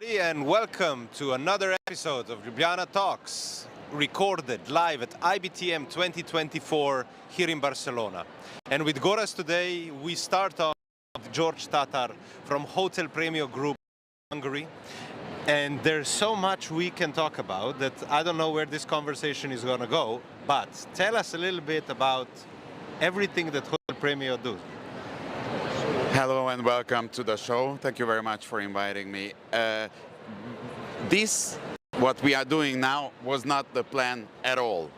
And welcome to another episode of Ljubljana Talks, recorded live at IBTM 2024 here in Barcelona. And with Goras today, we start off with GyorgyTatar from Hotel Premio Group, Hungary. And there's so much we can talk about that I don't know where this conversation is going to go, but tell us a little bit about everything that Hotel Premio does. Hello and welcome to the show. Thank you very much for inviting me. What we are doing now, was not the plan at all.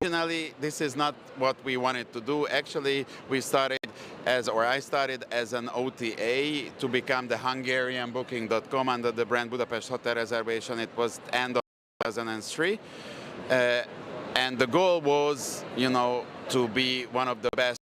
Originally, this is not what we wanted to do. Actually, I started as an OTA to become the Hungarian Booking.com under the brand Budapest Hotel Reservation. It was end of 2003. And the goal was, to be one of the best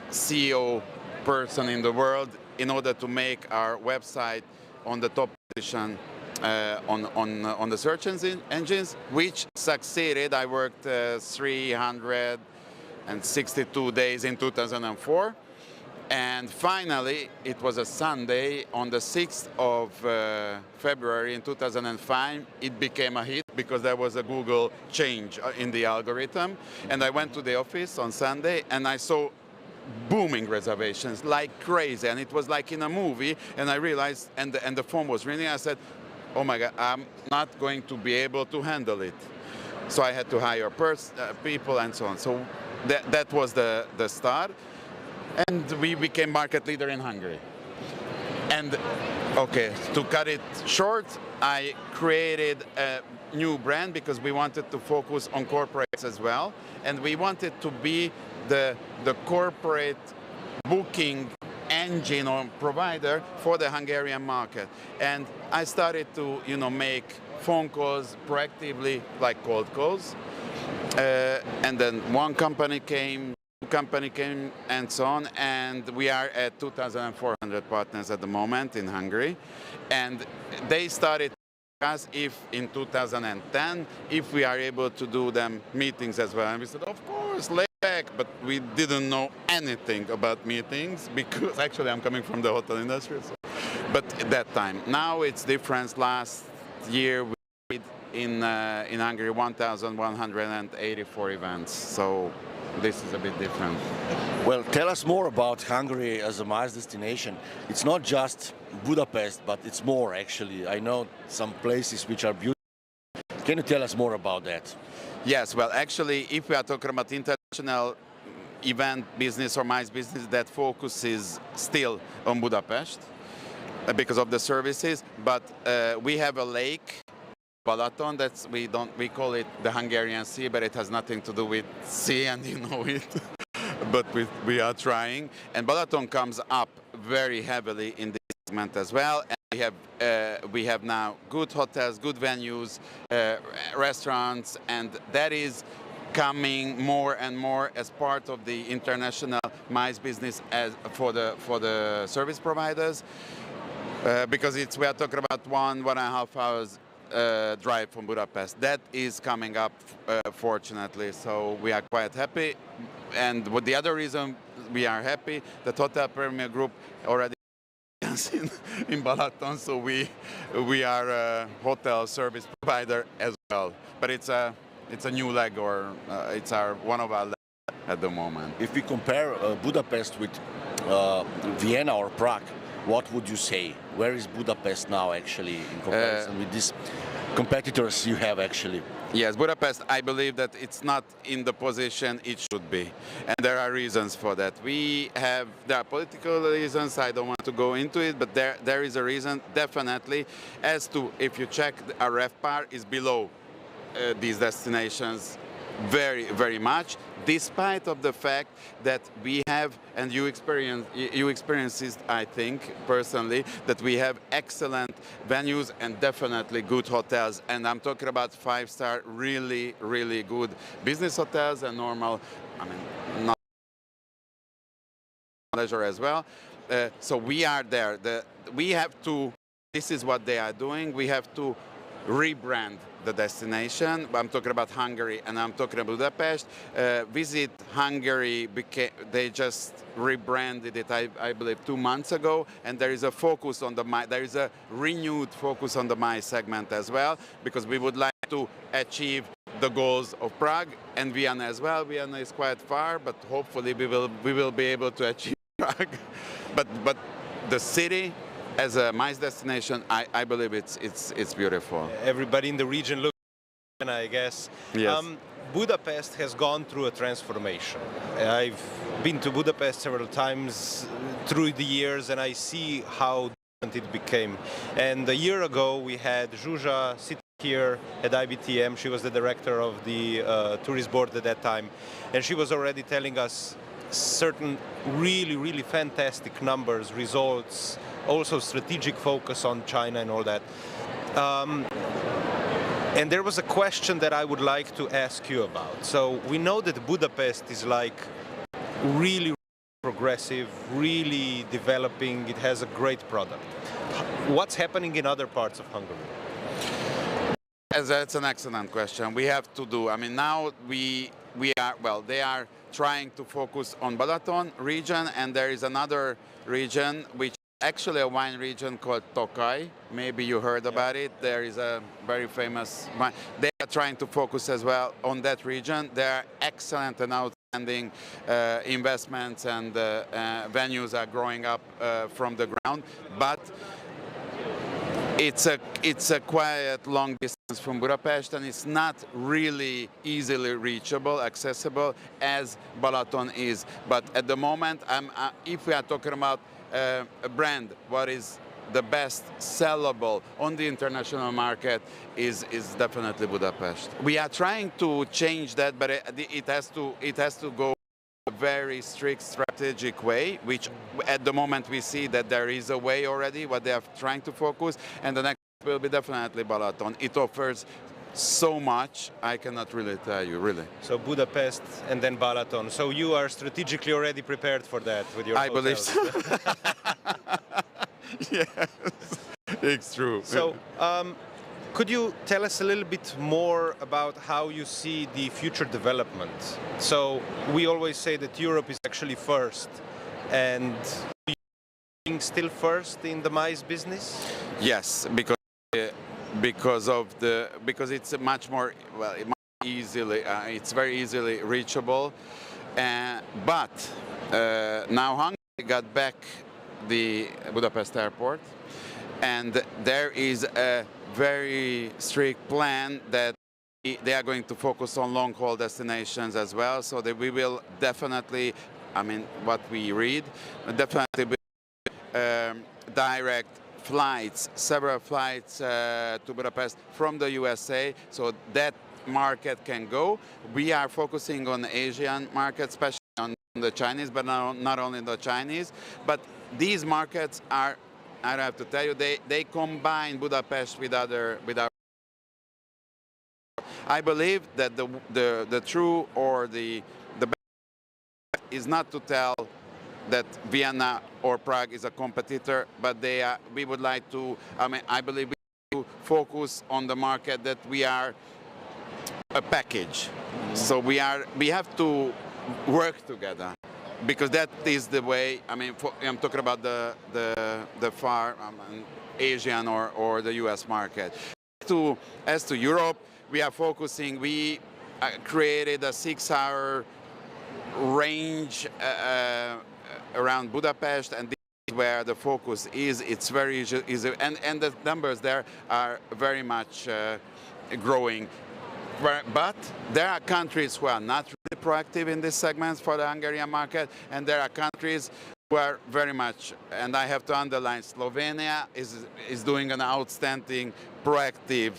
CEO person in the world in order to make our website on the top position on the search engines, which succeeded. I worked 362 days in 2004, and finally it was a Sunday on the 6th of February in 2005 it became a hit because there was a Google change in the algorithm, and I went to the office on Sunday and I saw booming reservations like crazy, and it was like in a movie, and I realized, and the phone was ringing. I said, oh my God, I'm not going to be able to handle it. So I had to hire people and so on. So that was the start, and we became market leader in Hungary. And okay, to cut it short, I created a new brand because we wanted to focus on corporates as well, and we wanted to be the corporate booking engine or provider for the Hungarian market. And I started to make phone calls proactively, like cold calls, and then one company came, and so on, and we are at 2,400 partners at the moment in Hungary. And they started us if in 2010 if we are able to do them meetings as well, and we said, of course, lay back. But we didn't know anything about meetings because actually I'm coming from the hotel industry. But at that time, now it's different. Last year we did in Hungary 1,184 events, so this is a bit different. Well, tell us more about Hungary as a MICE destination. It's not just Budapest, but it's more actually. I know some places which are beautiful. Can you tell us more about that? Yes, well, actually, if we are talking about international event business or MICE business, that focuses still on Budapest because of the services. But we have a lake, Balaton. We call it the Hungarian Sea, but it has nothing to do with sea, and you know it. But we are trying, and Balaton comes up very heavily in this segment as well. And we have now good hotels, good venues, restaurants, and that is coming more and more as part of the international MICE business for the service providers, because we are talking about 1.5 hours drive from Budapest. That is coming up, fortunately, so we are quite happy. And the other reason we are happy, the Hotel Premio Group already in Balaton, so we are a hotel service provider as well. But it's a new leg, or it's one of our legs at the moment. If we compare Budapest with Vienna or Prague, what would you say? Where is Budapest now actually in comparison with these competitors you have actually? Yes, Budapest, I believe that it's not in the position it should be. And there are reasons for that. There are political reasons, I don't want to go into it, but there is a reason, definitely, as to, if you check, our RevPAR is below these destinations very, very much, despite of the fact that we have, and you experience it, I think, personally, that we have excellent venues and definitely good hotels. And I'm talking about 5-star, really, really good business hotels and normal, not leisure as well. So we are there. We have to, this is what they are doing, we have to rebrand the destination. I'm talking about Hungary and I'm talking about Budapest. Visit Hungary, they just rebranded it, I believe, 2 months ago, and there is a focus on there is a renewed focus on the MICE segment as well, because we would like to achieve the goals of Prague and Vienna as well. Vienna is quite far, but hopefully we will be able to achieve Prague. But the city as a MICE destination, I believe it's beautiful. Everybody in the region looks, and I guess. Yes. Budapest has gone through a transformation. I've been to Budapest several times through the years, and I see how different it became. And a year ago, we had Zsuzsa sitting here at IBTM. She was the director of the tourist board at that time, and she was already telling us certain really fantastic numbers, results, also strategic focus on China and all that. And there was a question that I would like to ask you about. So we know that Budapest is like really progressive, really developing. It has a great product. What's happening in other parts of Hungary? That's an excellent question. We have to do. I mean, now we are, well, they are trying to focus on Balaton region, and there is another region which actually a wine region called Tokaj. Maybe you heard about it. There is a very famous wine. They are trying to focus as well on that region. There are excellent and outstanding investments, and venues are growing up from the ground. But it's a quiet long distance from Budapest, and it's not really easily reachable, accessible as Balaton is. But at the moment, if we are talking about a brand, what is the best sellable on the international market is definitely Budapest. We are trying to change that, but it has to go a very strict strategic way, which at the moment we see that there is a way already what they are trying to focus, and the next will be definitely Balaton. It offers so much, I cannot really tell you, really. So Budapest and then Balaton. So you are strategically already prepared for that with your I hotels. believe so. Yes, it's true. So could you tell us a little bit more about how you see the future development? So we always say that Europe is actually first, and are you being still first in the MICE business? Yes, because it's a much more, well, it's very easily reachable. But now Hungary got back the Budapest airport, and there is a very strict plan that they are going to focus on long-haul destinations as well. So that we will definitely, I mean, what we read, definitely direct flights, several flights to Budapest from the USA, so that market can go. We are focusing on the Asian market, especially on the Chinese, but not only the Chinese. But these markets are, I don't have to tell you, they combine Budapest with our. I believe that the true or the best is not to tell that Vienna or Prague is a competitor, but we would like to, I believe we need to focus on the market that we are a package. So we have to work together, because that is the way, I'm talking about the far Asian or the US market. As to Europe, we are focusing, we created a 6-hour range around Budapest, and this is where the focus is. It's very easy, and the numbers there are very much growing. But there are countries who are not really proactive in these segments for the Hungarian market, and there are countries who are very much, and I have to underline, Slovenia is doing an outstanding proactive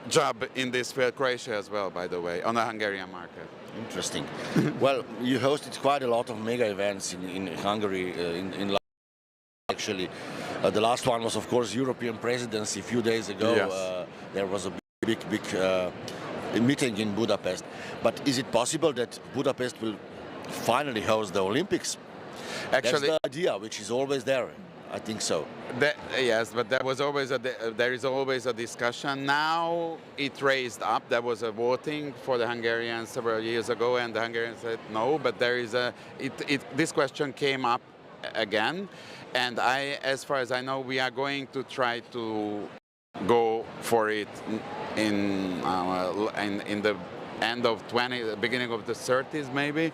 job in this field. Croatia as well, by the way, on the Hungarian market. Interesting. Well, you hosted quite a lot of mega events in Hungary, in actually. The last one was, of course, European presidency a few days ago. Yes. There was a big meeting in Budapest. But is it possible that Budapest will finally host the Olympics? Actually, that's the idea, which is always there. I think so. Yes, but there is always a discussion. Now it raised up. There was a voting for the Hungarians several years ago, and the Hungarians said no. But this question came up again, and as far as I know, we are going to try to go for it in the end of beginning of the 30s maybe,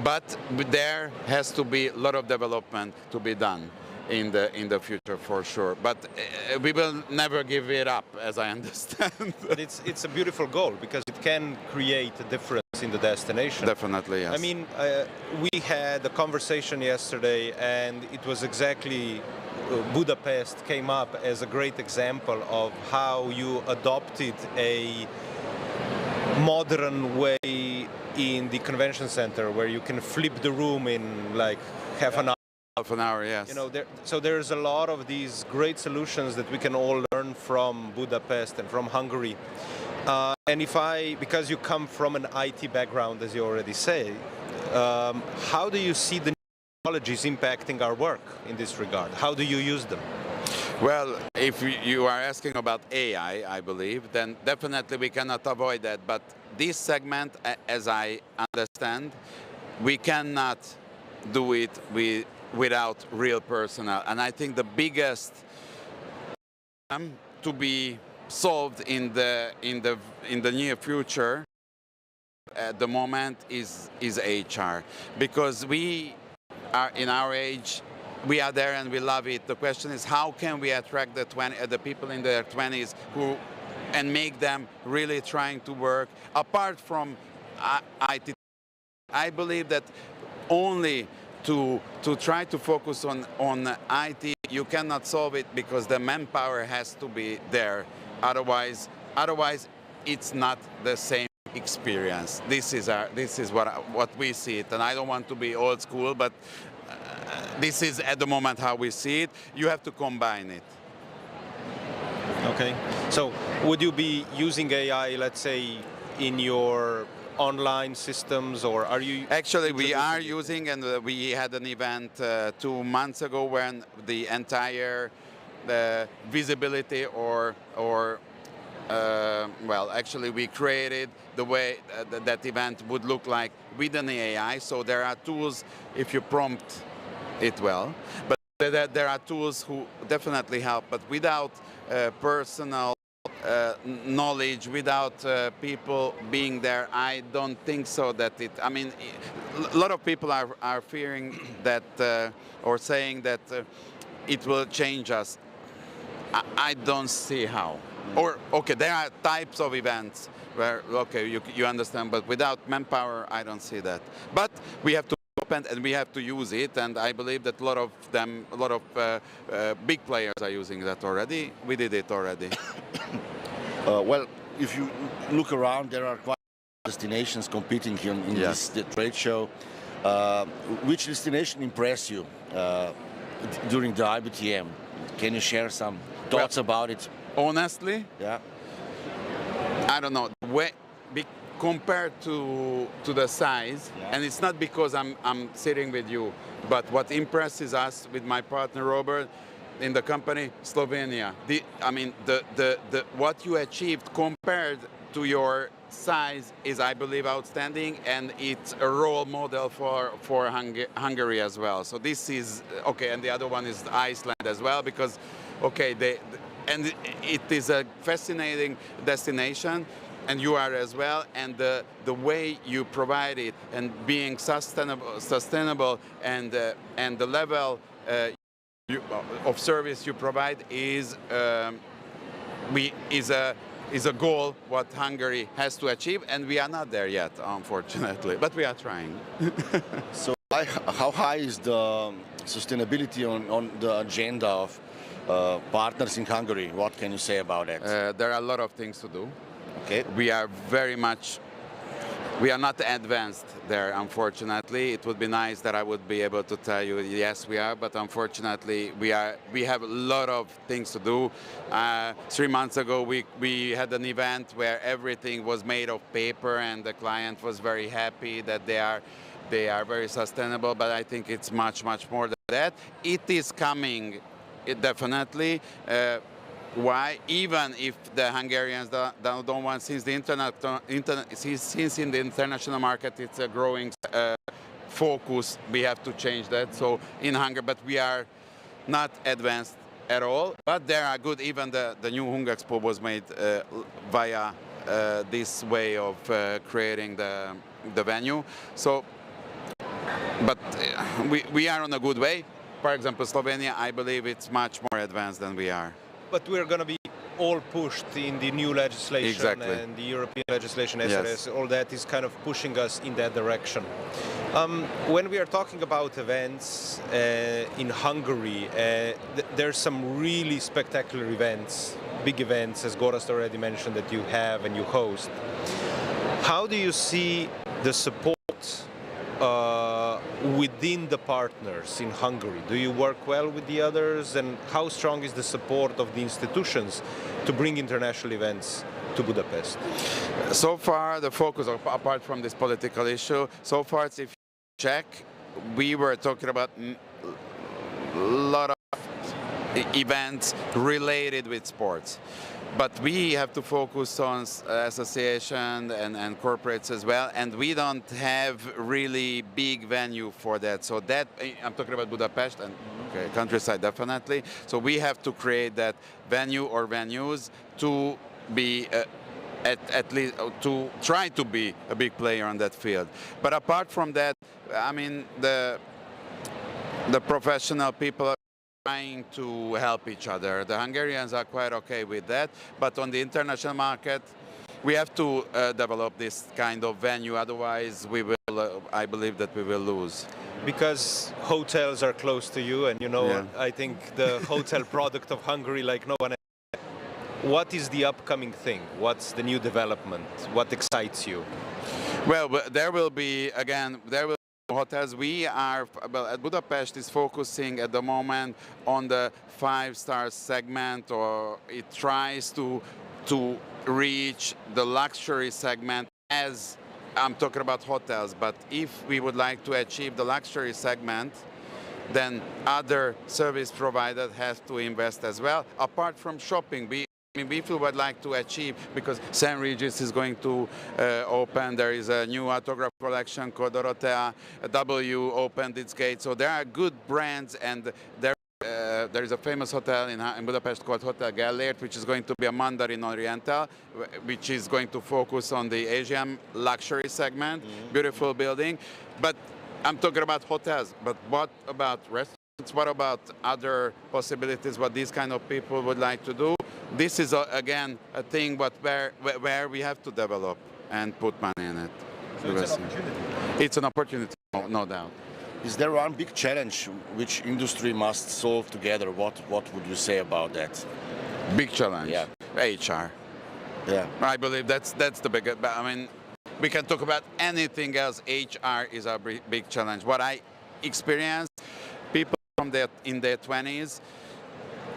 but there has to be a lot of development to be done in the future for sure. But we will never give it up, as I understand. But it's a beautiful goal because it can create a difference in the destination. Definitely, yes. I mean, we had a conversation yesterday, and it was exactly Budapest came up as a great example of how you adopted a modern way in the convention center where you can flip the room in like half an hour. Half an hour, yes. You know, so there's a lot of these great solutions that we can all learn from Budapest and from Hungary. And because you come from an IT background, as you already say, how do you see the technologies impacting our work in this regard? How do you use them? Well, if you are asking about AI, I believe, then definitely we cannot avoid that. But this segment, as I understand, we cannot do it without real personnel. And I think the biggest problem to be solved in the near future at the moment is HR, because we are in our age. We are there and we love it. The question is, how can we attract the people in their 20s and make them really trying to work apart from IT? I believe that only to try to focus on IT, you cannot solve it because the manpower has to be there. Otherwise, it's not the same experience. This is what we see it, and I don't want to be old school, but this is at the moment how we see it. You have to combine it. Okay. So would you be using AI, let's say, in your online systems, or are you? Actually, we are using, and we had an event 2 months ago when the entire visibility well, actually we created the way that event would look like with an AI. So there are tools if you prompt it well, but there are tools who definitely help, but without personal knowledge, without people being there, I don't think so that I mean, a lot of people are fearing that or saying that it will change us. I don't see how. Or, okay, there are types of events where, okay, you understand, but without manpower, I don't see that. But we have to open and we have to use it, and I believe that a lot of big players are using that already. We did it already. Well, if you look around, there are quite destinations competing here in Yes. this trade show. Which destination impressed you during the IBTM? Can you share some thoughts about it? Honestly, Yeah. I don't know. Compared to the size, Yeah. and it's not because I'm sitting with you, but what impresses us with my partner Robert in the company, Slovenia. What you achieved compared to your size is, I believe, outstanding, and it's a role model for Hungary as well. So this is okay, and the other one is Iceland as well, because okay, and it is a fascinating destination, and you are as well, and the way you provide it and being sustainable and the level of service you provide is a goal what Hungary has to achieve, and we are not there yet, unfortunately, but we are trying. So how high is the sustainability on the agenda of partners in Hungary? What can you say about that? There are a lot of things to do. Okay. We are not advanced there, unfortunately. It would be nice that I would be able to tell you, yes, we are, but unfortunately, we have a lot of things to do. 3 months ago, we had an event where everything was made of paper, and the client was very happy that they are very sustainable, but I think it's much more than that. It is coming definitely. Why? Even if the Hungarians don't want, since in the international market it's a growing focus, we have to change that. So in Hungary, but we are not advanced at all. But there are good. Even the new Hung Expo was made via this way of creating the venue. So, but we are on a good way. For example, Slovenia, I believe it's much more advanced than we are. But we're going to be all pushed in the new legislation. Exactly. And the European legislation, SRS, Yes. all that is kind of pushing us in that direction. When we are talking about events in Hungary, there's some really spectacular events, big events, as Gorazd already mentioned, that you have and you host. How do you see the support within the partners in Hungary? Do you work well with the others, and how strong is the support of the institutions to bring international events to Budapest? So far, the focus, apart from this political issue, so far, if you check, we were talking about a lot of events related with sports. But we have to focus on association and corporates as well, and we don't have really big venue for that. So that, I'm talking about Budapest and countryside definitely. So we have to create that venue or venues to be at least to try to be a big player on that field. But apart from that, I mean, the professional people trying to help each other. The Hungarians are quite okay with that, but on the international market, we have to develop this kind of venue. Otherwise, we will. I believe that we will lose. Because hotels are close to you, and you know, Yeah. I think the hotel product of Hungary, like no one else. What is the upcoming thing? What's the new development? What excites you? Well, there will be again. There will. Hotels, we are, well, at Budapest is focusing at the moment on the 5-star segment, or it tries to reach the luxury segment, as I'm talking about hotels. But if we would like to achieve the luxury segment, then other service providers have to invest as well. Apart from shopping, we would like to achieve, because St. Regis is going to open. There is a new autograph collection called Dorothea. W opened its gates. So there are good brands, and there is a famous hotel in Budapest called Hotel Gellért, which is going to be a Mandarin Oriental, which is going to focus on the Asian luxury segment. Beautiful building. But I'm talking about hotels. But what about restaurants? What about other possibilities, what these kind of people would like to do? This is, again, a thing but where we have to develop and put money in it. So it's an opportunity. It's an opportunity, no doubt. Is there one big challenge which industry must solve together? What would you say about that? Big challenge. Yeah. HR. Yeah. I believe that's the biggest. I mean, we can talk about anything else. HR is a big challenge. What I experienced, people in their 20s,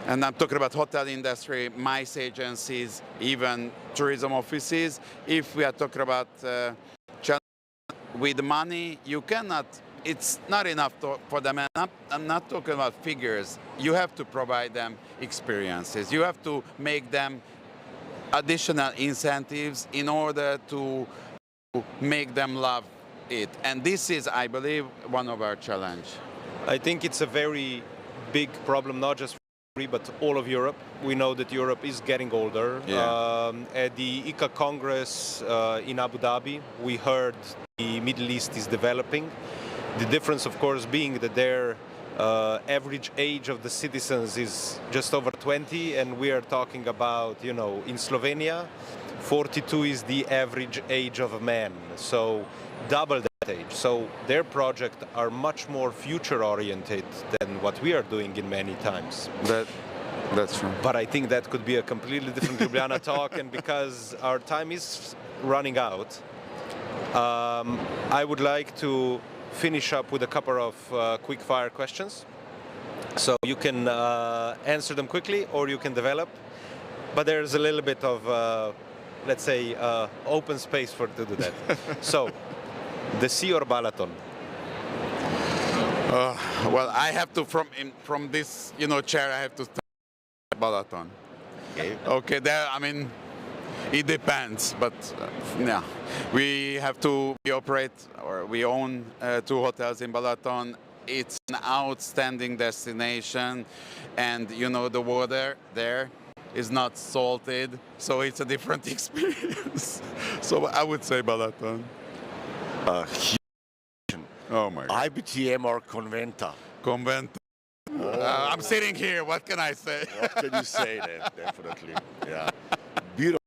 and I'm talking about hotel industry, MICE agencies, even tourism offices. If we are talking about with money, you cannot. It's not enough for them. And I'm not talking about figures. You have to provide them experiences. You have to make them additional incentives in order to make them love it. And this is, I believe, one of our challenge. I think it's a very big problem, not just but all of Europe. We know that Europe is getting older. Yeah. At the ICA Congress in Abu Dhabi, we heard the Middle East is developing. The difference, of course, being that their average age of the citizens is just over 20, and we are talking about, you know, in Slovenia, 42 is the average age of a man, so double that age. So their projects are much more future-oriented than what we are doing in many times. That's true. But I think that could be a completely different Ljubljana talk, and because our time is running out, I would like to finish up with a couple of quick-fire questions. So you can answer them quickly, or you can develop. But there's a little bit of, let's say, open space to do that. So, the sea or Balaton? Well, I have to from this chair. I have to start Balaton. Okay. Okay, there. I mean, it depends, but yeah, we own 2 hotels in Balaton. It's an outstanding destination, and the water there is not salted, so it's a different experience. So I would say Balaton. Oh my God. IBTM or Conventa? Convent. I'm sitting here. What can I say? What can you say then? Definitely. Yeah. Beautiful.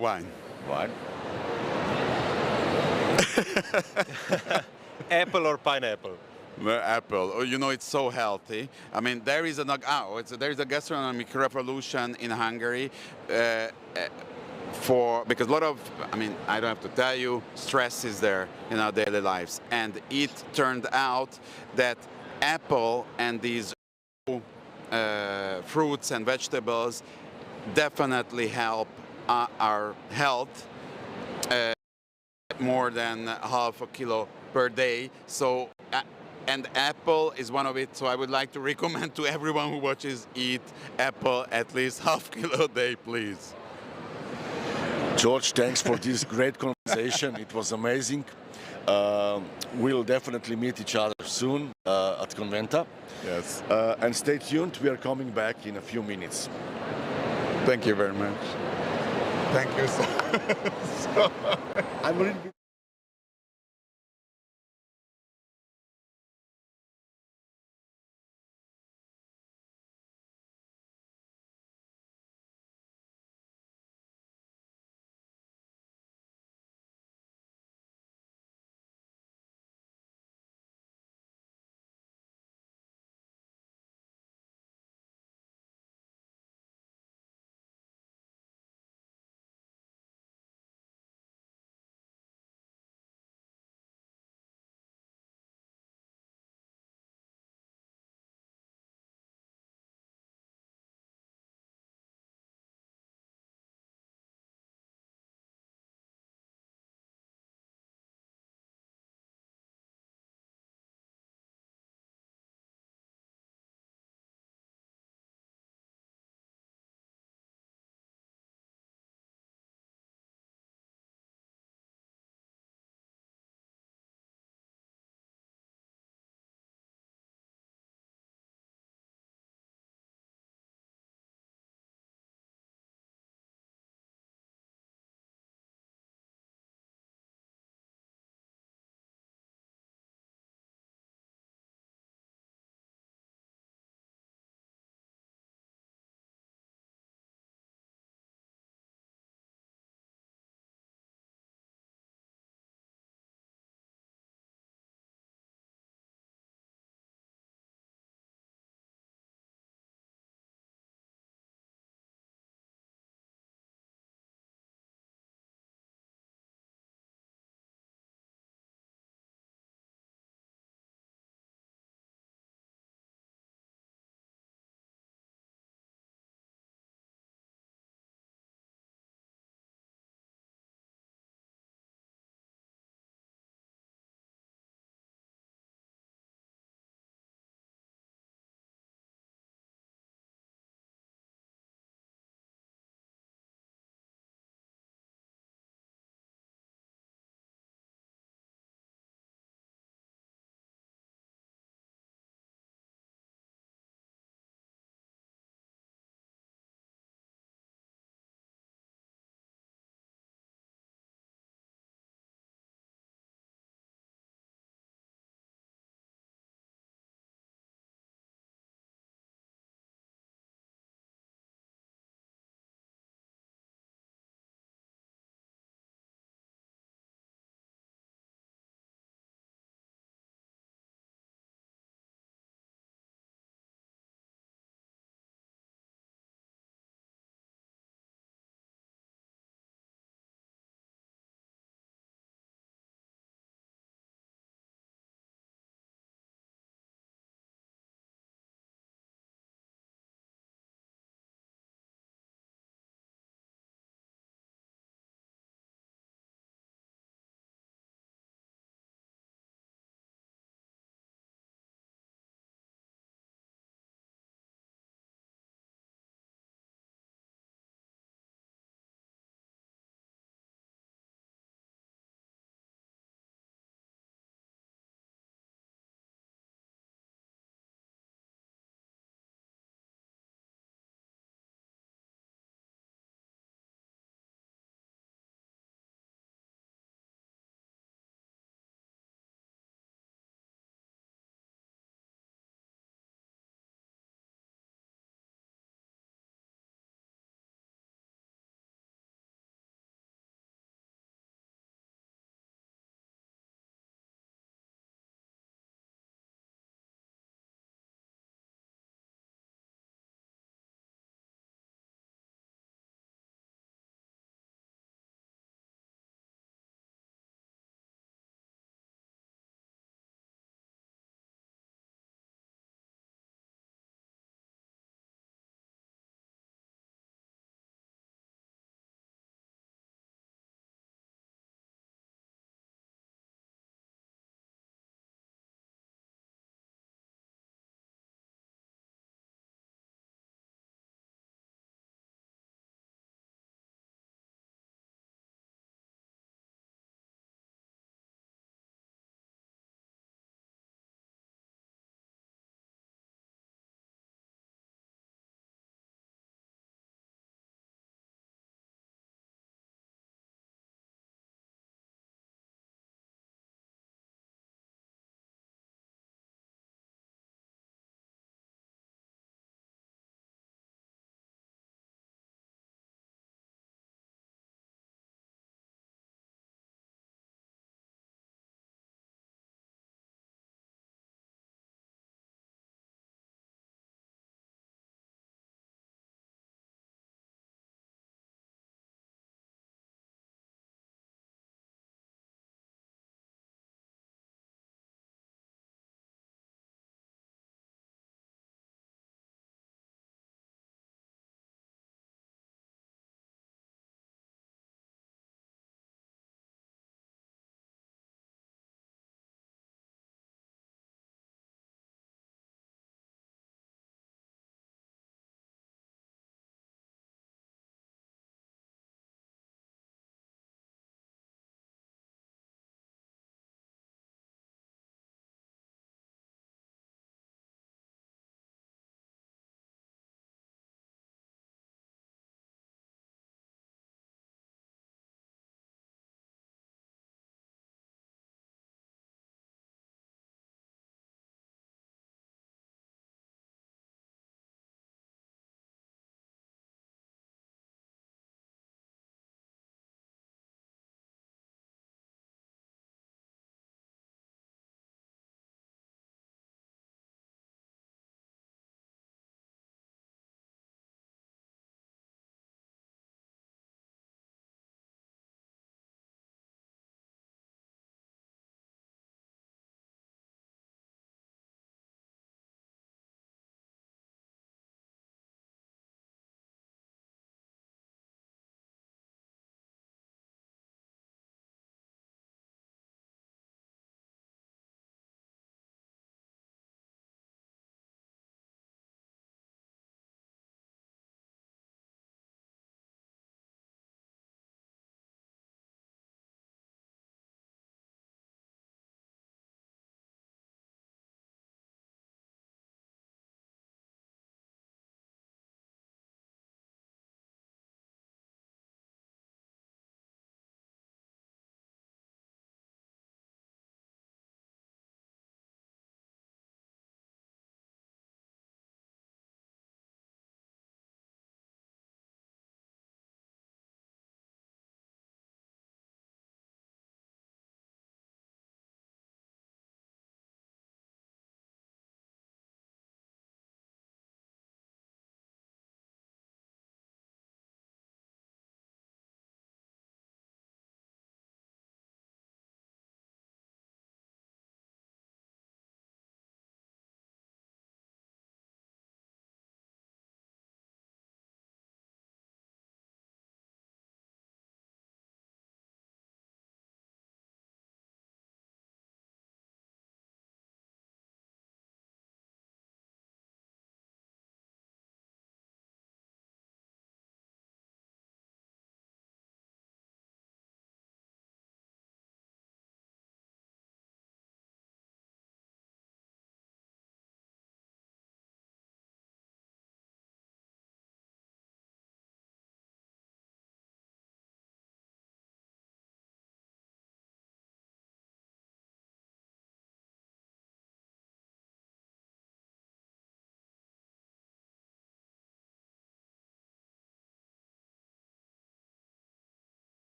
Wine. Wine. Apple or pineapple? Apple. Oh, it's so healthy. I mean, there is a gastronomic revolution in Hungary because a lot of, I don't have to tell you, stress is there in our daily lives, and it turned out that apple and these fruits and vegetables definitely help our health more than half a kilo per day. So, and apple is one of it. So I would like to recommend to everyone who watches, eat apple at least half kilo a day, please. George, thanks for this great conversation. It was amazing. We'll definitely meet each other soon at Conventa. Yes. And stay tuned. We are coming back in a few minutes. Thank you very much. Thank you so I'm a little bit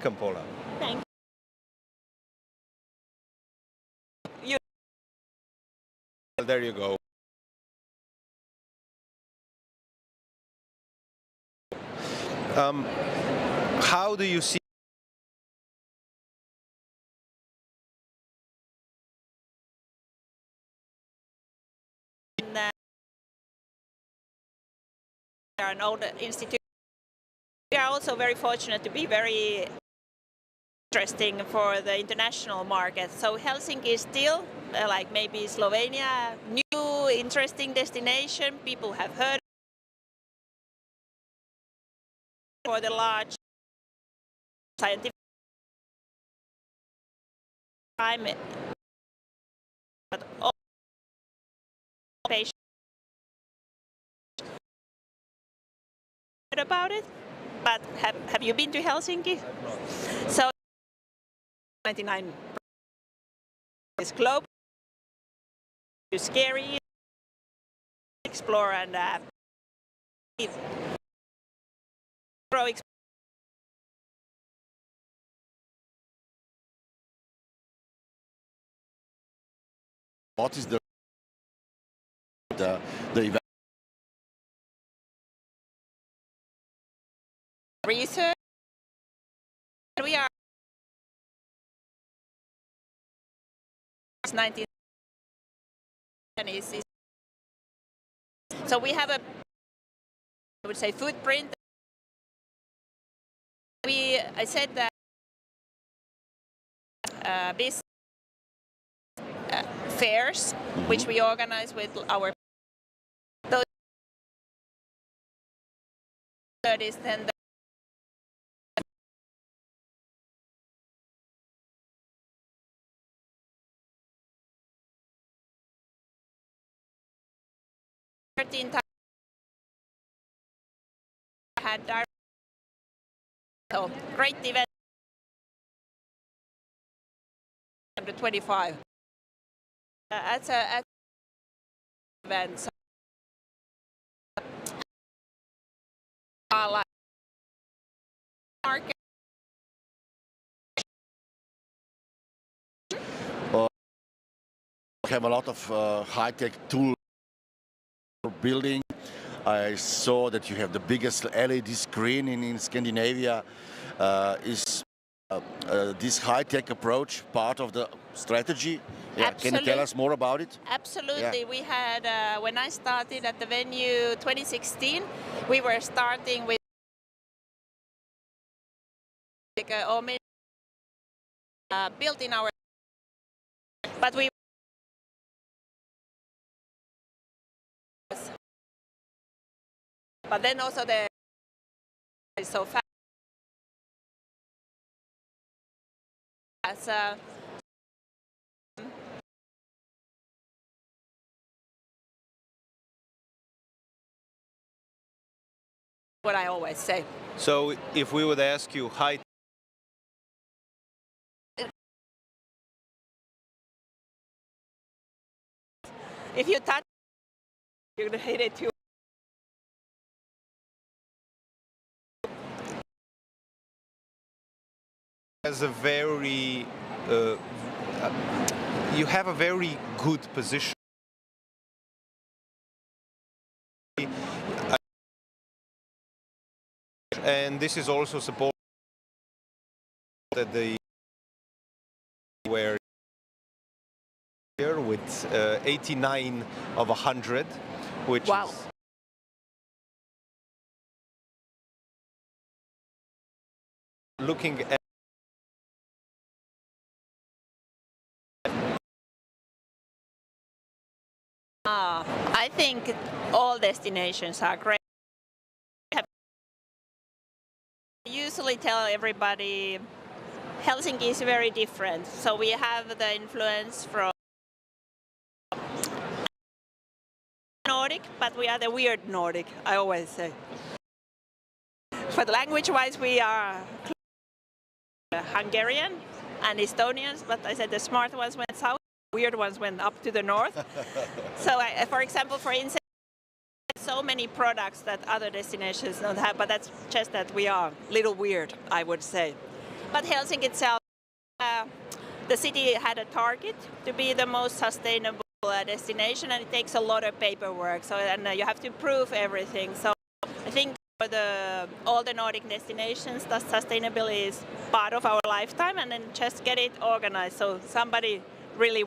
Welcome, Paula. Thank you. There you go. How do you see An old institute. We are also very fortunate to be very interesting for the international market. So Helsinki is still, like maybe Slovenia, new interesting destination. People have heard for the large scientific time, but all patients heard about it. But have you been to Helsinki? So 99 is global, it's scary, explore and grow. What is the event? Research. We are 19. So we have a, I would say, footprint. I said that business fairs, which we organize with our those 30s, then the 13 times had direct, so great event under 25. At an event, so like market. We have a lot of high-tech tools for building. I saw that you have the biggest LED screen in Scandinavia. Is this high-tech approach part of the strategy? Yeah. Can you tell us more about it? Absolutely. Yeah. We had, when I started at the venue 2016, we were starting with built in our, but we but then also the is so fast. As what I always say. So if we would ask you high If you touch, you're gonna hit it too. has a very you have a very good position. And this is also supported that the where here with 89 of 100, which Wow. is looking at I think all destinations are great. I usually tell everybody Helsinki is very different. So we have the influence from Nordic, but we are the weird Nordic, I always say. But language-wise, we are Hungarian and Estonians, but I said the smart ones went south, weird ones went up to the north. So, for example, for instance, so many products that other destinations don't have, but that's just that we are a little weird, I would say. But Helsinki itself, the city had a target to be the most sustainable destination, and it takes a lot of paperwork. So and you have to prove everything. So I think for all the Nordic destinations, the sustainability is part of our lifetime, and then just get it organized. So somebody really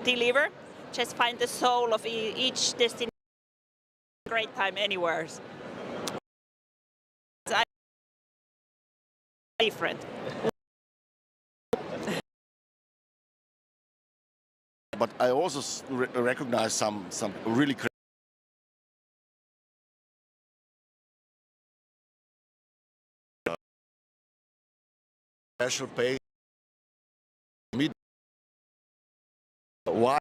deliver. Just find the soul of each destination. Great time anywhere. It's different. But I also recognize some really special pay. Why?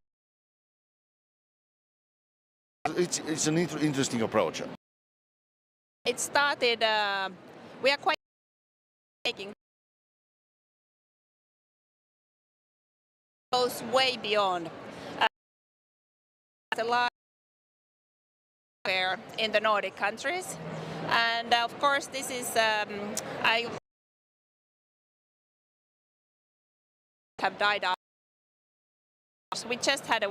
It's an interesting approach. It started. We are quite taking goes way beyond the large fair in the Nordic countries, and of course this is I have died out. So we just had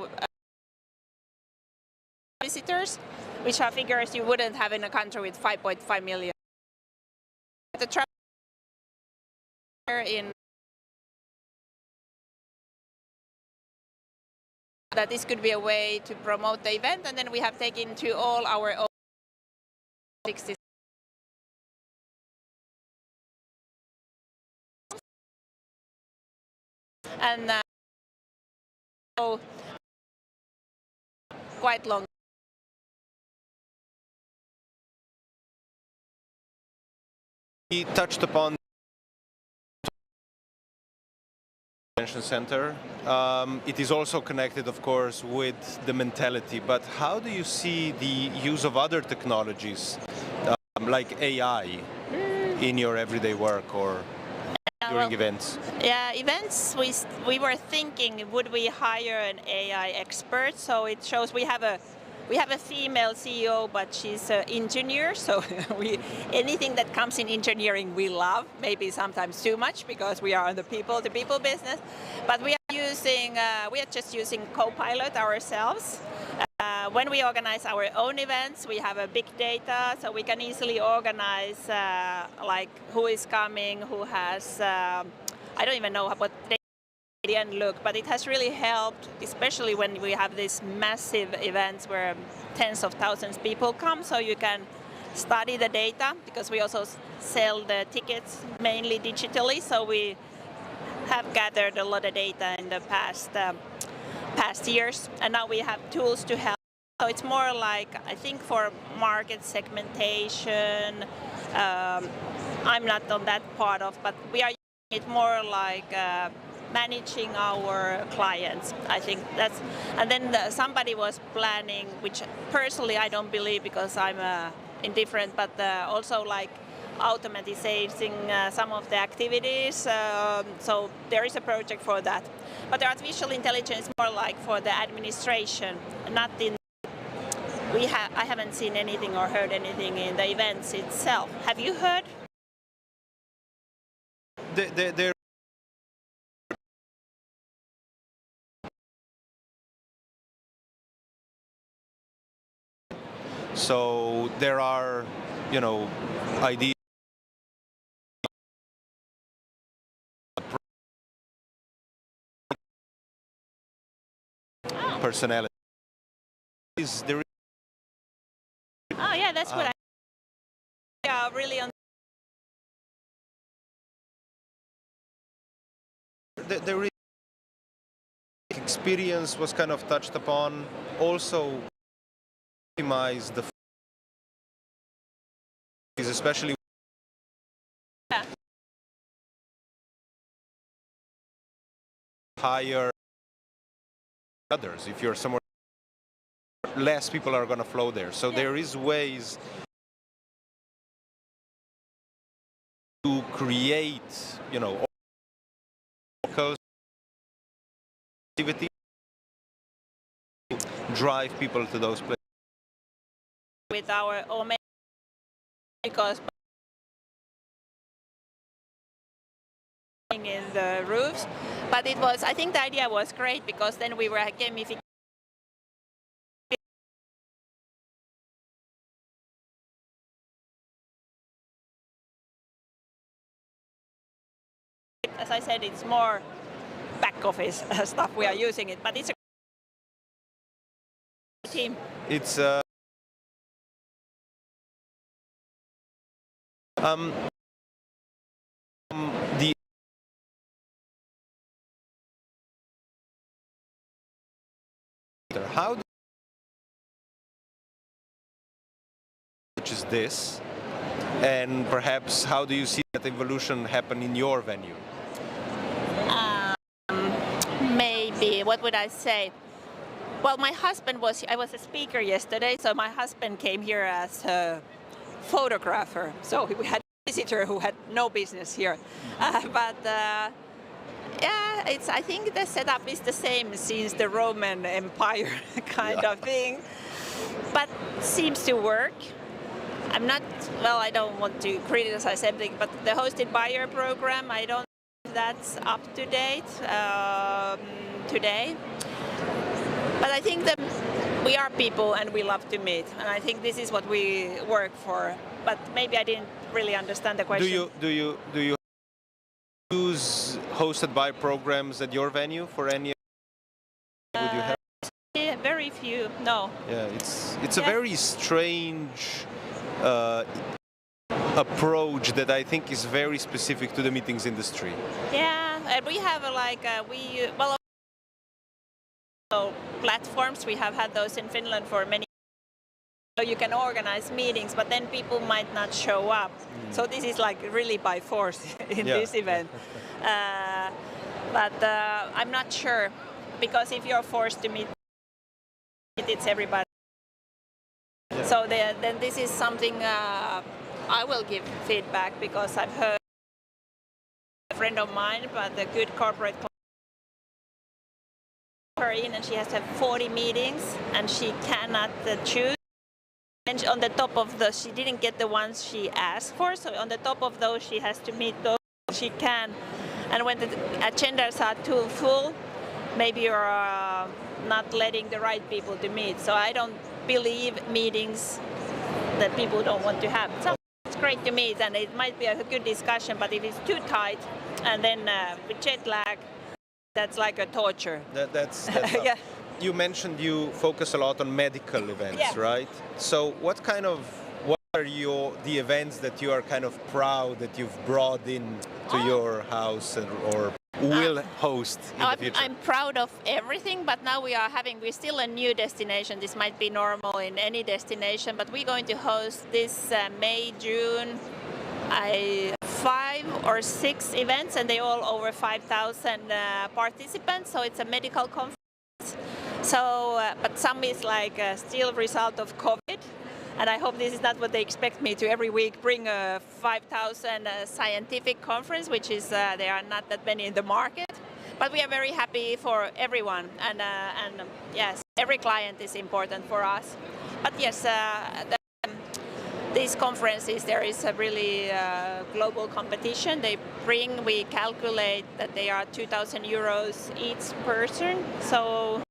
visitors, which are figures you wouldn't have in a country with 5.5 million. The travel in that this could be a way to promote the event, and then we have taken to all our own 60. And so quite long. He touched upon Convention Centre. It is also connected, of course, with the mentality. But how do you see the use of other technologies, like AI, in your everyday work or during events? Yeah, events. We were thinking, would we hire an AI expert? So it shows we have a female CEO, but she's an engineer. So anything that comes in engineering, we love. Maybe sometimes too much because we are in the people business. But we are just using Copilot ourselves. When we organize our own events, we have a big data, so we can easily organize like who is coming, who has. I don't even know what they didn't look, but it has really helped, especially when we have these massive events where tens of thousands of people come. So you can study the data because we also sell the tickets mainly digitally. So we have gathered a lot of data in the past years, and now we have tools to help. So it's more like, I think, for market segmentation. I'm not on that part of, but we are using it more like managing our clients. I think that's, and then somebody was planning, which personally I don't believe because I'm indifferent, but also like automatizing some of the activities. So there is a project for that. But the artificial intelligence is more like for the administration, not in. I haven't seen anything or heard anything in the events itself. Have you heard? So there are, ideas. Personality. Is there? Oh yeah, that's what I really on. The experience was kind of touched upon. Also, optimize the especially higher others. If you're somewhere, less people are going to flow there. So there is ways to create, local activity, drive people to those places. With our because in the roofs, but it was, I think the idea was great because then we were gamificating. As I said, it's more back office stuff we are using it, but it's a team. It's the how do which is this, and perhaps how do you see that evolution happen in your venue? Maybe, what would I say? Well, my husband I was a speaker yesterday, so my husband came here as a photographer. So we had a visitor who had no business here. Yeah, I think the setup is the same since the Roman Empire kind of thing, but seems to work. I don't want to criticize everything, but the hosted buyer program, I don't think that's up to date today. But I think that we are people and we love to meet, and I think this is what we work for. But maybe I didn't really understand the question. Do you use hosted by programs at your venue for any? Would you have? Yeah, very few. No. Yeah, it's a very strange approach that I think is very specific to the meetings industry. Yeah, and we have platforms. We have had those in Finland for many years. So you can organize meetings, but then people might not show up. So this is like really by force in this event. But I'm not sure, because if you're forced to meet, it's everybody. Yeah. So then this is something I will give feedback, because I've heard a friend of mine, but a good corporate her in, and she has to have 40 meetings and she cannot choose. And on the top of those, she didn't get the ones she asked for, so on the top of those she has to meet those she can. And when the agendas are too full, maybe you're not letting the right people to meet. So I don't believe meetings that people don't want to have. So it's great to meet, and it might be a good discussion, but if it's too tight, and then with jet lag, that's like a torture. That's yeah. You mentioned you focus a lot on medical events, right? So what are the events that you are kind of proud that you've brought in to your house or will host in the future? I'm proud of everything, but now we're still a new destination. This might be normal in any destination, but we're going to host this May, June, 5 or 6 events, and they all over 5,000 participants. So it's a medical conference. So, but some is like still result of COVID, and I hope this is not what they expect me to every week bring a 5,000 scientific conference, which is there are not that many in the market. But we are very happy for everyone, and yes, every client is important for us. But yes, these conferences, there is a really global competition. We calculate that they are 2,000 euros each person. So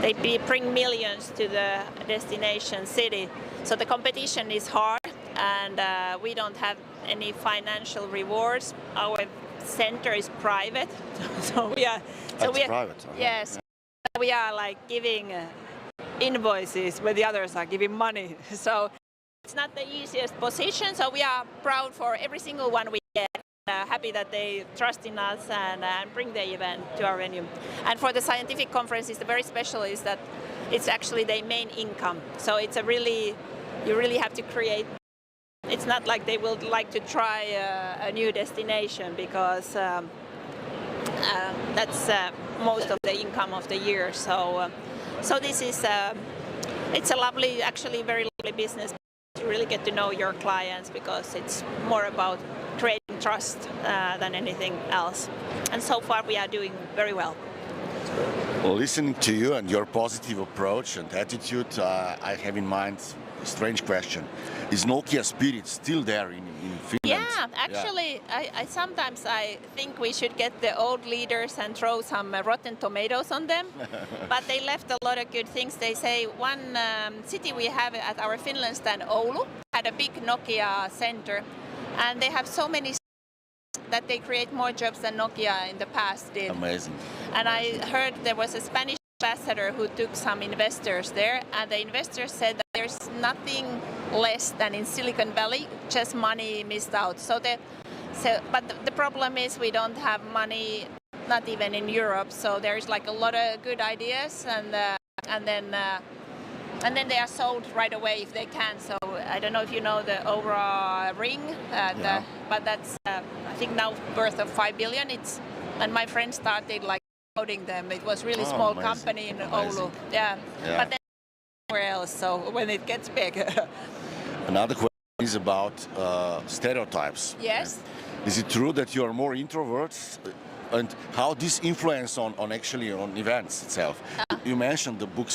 they bring millions to the destination city. So the competition is hard, and we don't have any financial rewards. Our center is private, so we are. Private. Yes, we are like giving invoices where the others are giving money. So it's not the easiest position. So we are proud for every single one we get. Happy that they trust in us and bring the event to our venue. And for the scientific conferences, the very special is that it's actually their main income. So it's you really have to create. It's not like they will like to try a new destination, because that's most of the income of the year. So this is it's a lovely, actually very lovely business. You really get to know your clients, because it's more about creating trust than anything else. And so far we are doing very well. Well, listening to you and your positive approach and attitude, I have in mind strange question. Is Nokia spirit still there in Finland? Yeah, actually, I sometimes I think we should get the old leaders and throw some rotten tomatoes on them. But they left a lot of good things. They say one city we have at our Finland stand, Oulu, had a big Nokia center, and they have so many that they create more jobs than Nokia in the past did. Amazing. And I heard there was a Spanish ambassador who took some investors there, and the investors said that there's nothing less than in Silicon Valley, just money missed out. But the problem is we don't have money, not even in Europe. So there's like a lot of good ideas, and then they are sold right away if they can. So I don't know if you know the Aura ring, but that's I think now worth of 5 billion. And my friend started like promoting them. It was really small amazing. Company in Oulu. Yeah. But then somewhere else. So when it gets big. Another question is about stereotypes. Yes. Is it true that you are more introverts? And how this influence on actually on events itself? You mentioned the book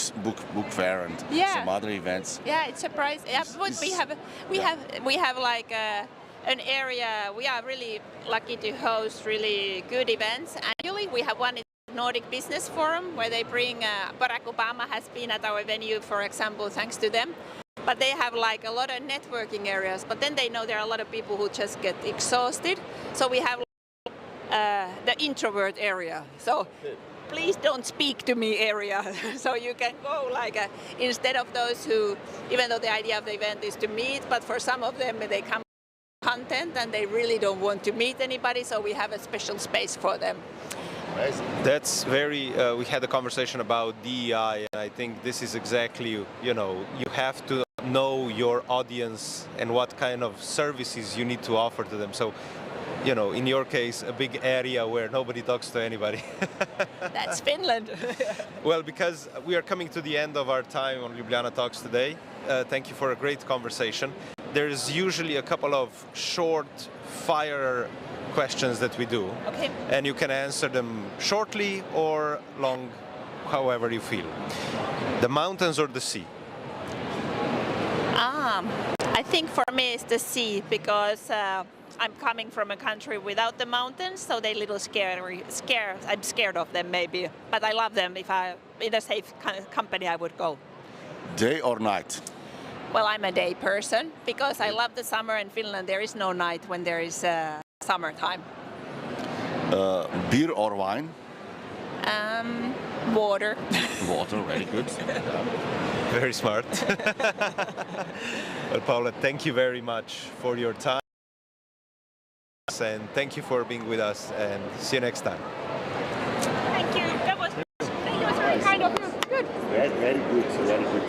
fair and some other events. Yeah, it's surprising. Yeah, but we have like an area. We are really lucky to host really good events. Annually, we have one in Nordic Business Forum where they bring Barack Obama has been at our venue, for example, thanks to them. But they have like a lot of networking areas. But then they know there are a lot of people who just get exhausted. So we have the introvert area. So please don't speak to me area. So you can go like instead of those who, even though the idea of the event is to meet, but for some of them they come content and they really don't want to meet anybody. So we have a special space for them. That's very, we had a conversation about DEI, and I think this is exactly, you have to know your audience and what kind of services you need to offer to them. So, in your case, a big area where nobody talks to anybody. That's Finland. Well, because we are coming to the end of our time on Ljubljana Talks today. Thank you for a great conversation. There's usually a couple of short fire questions that we do. Okay. And you can answer them shortly or long, however you feel. The mountains or the sea? I think for me it's the sea because I'm coming from a country without the mountains, so they're a little scared. I'm scared of them maybe, but I love them. If I in a safe company, I would go. Day or night? Well, I'm a day person because I love the summer in Finland. There is no night when there is summertime. Beer or wine? Water. Water, very good. Very smart. Well, Paula, thank you very much for your time. And thank you for being with us, and see you next time. Thank you. That was very kind of you. Good. Very good. Very good.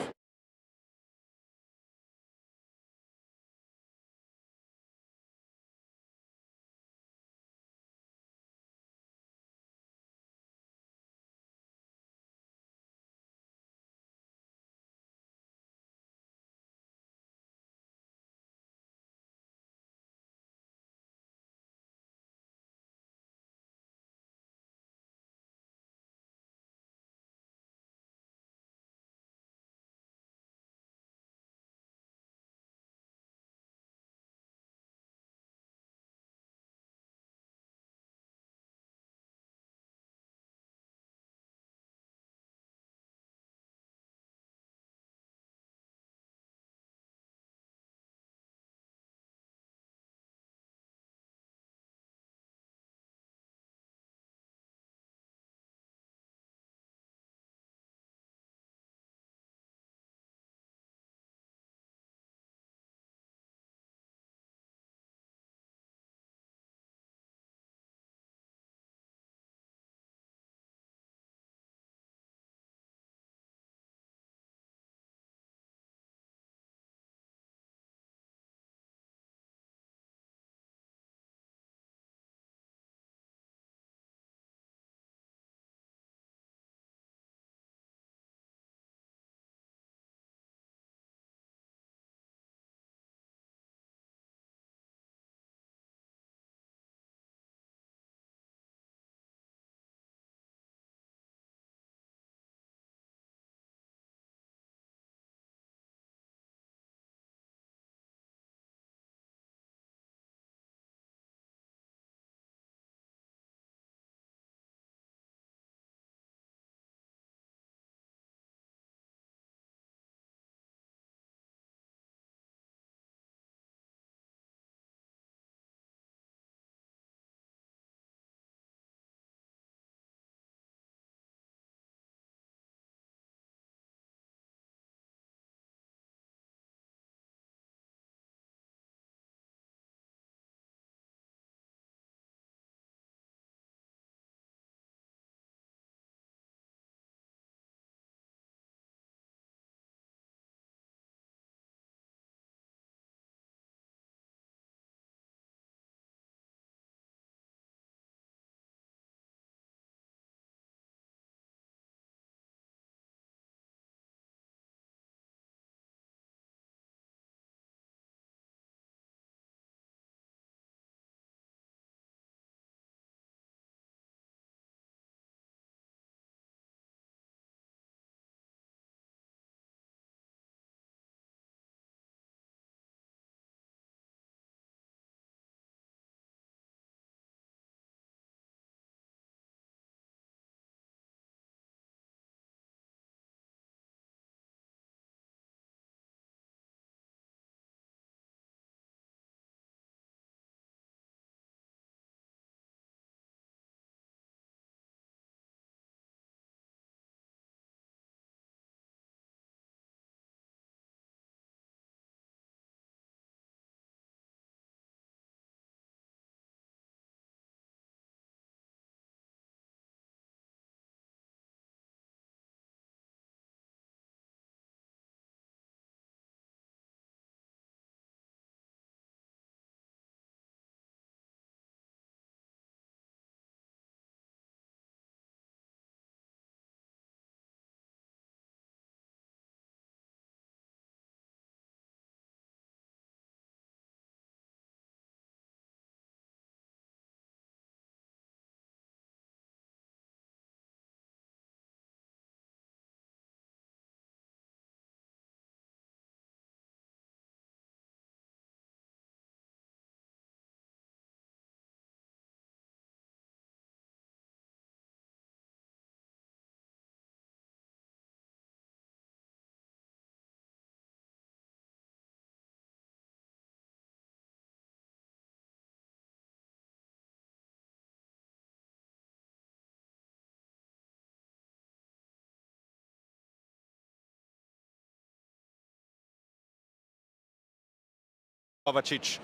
Kovacic.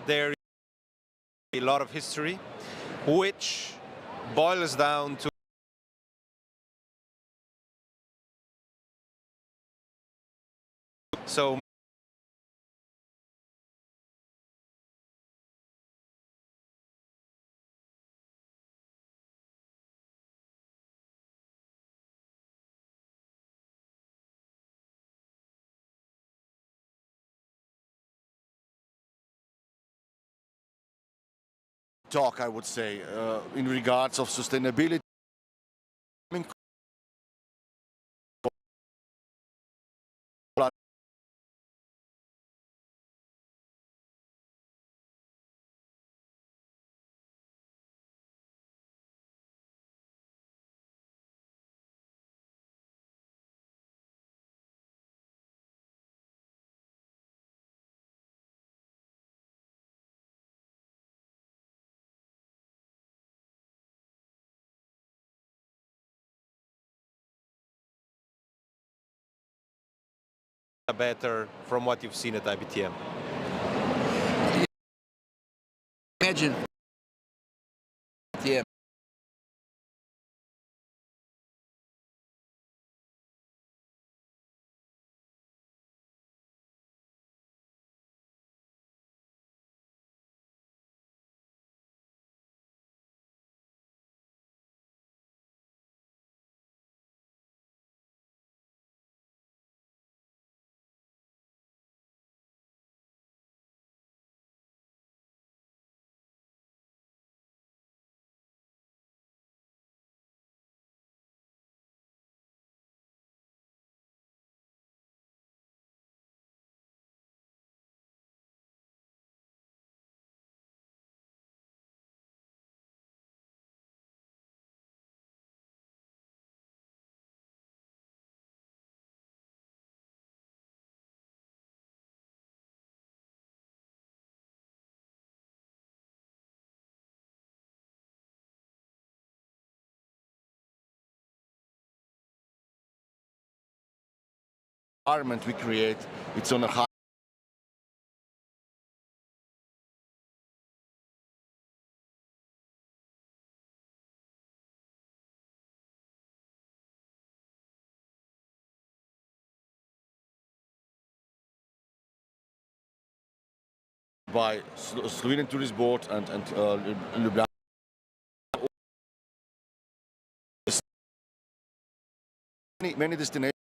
There is a lot of history, which boils down to so talk, I would say, in regards of sustainability. better from what you've seen at IBTM. Imagine, yeah. Environment we create, it's on a high by Slovenian Tourist Board and Ljubljana. Many destinations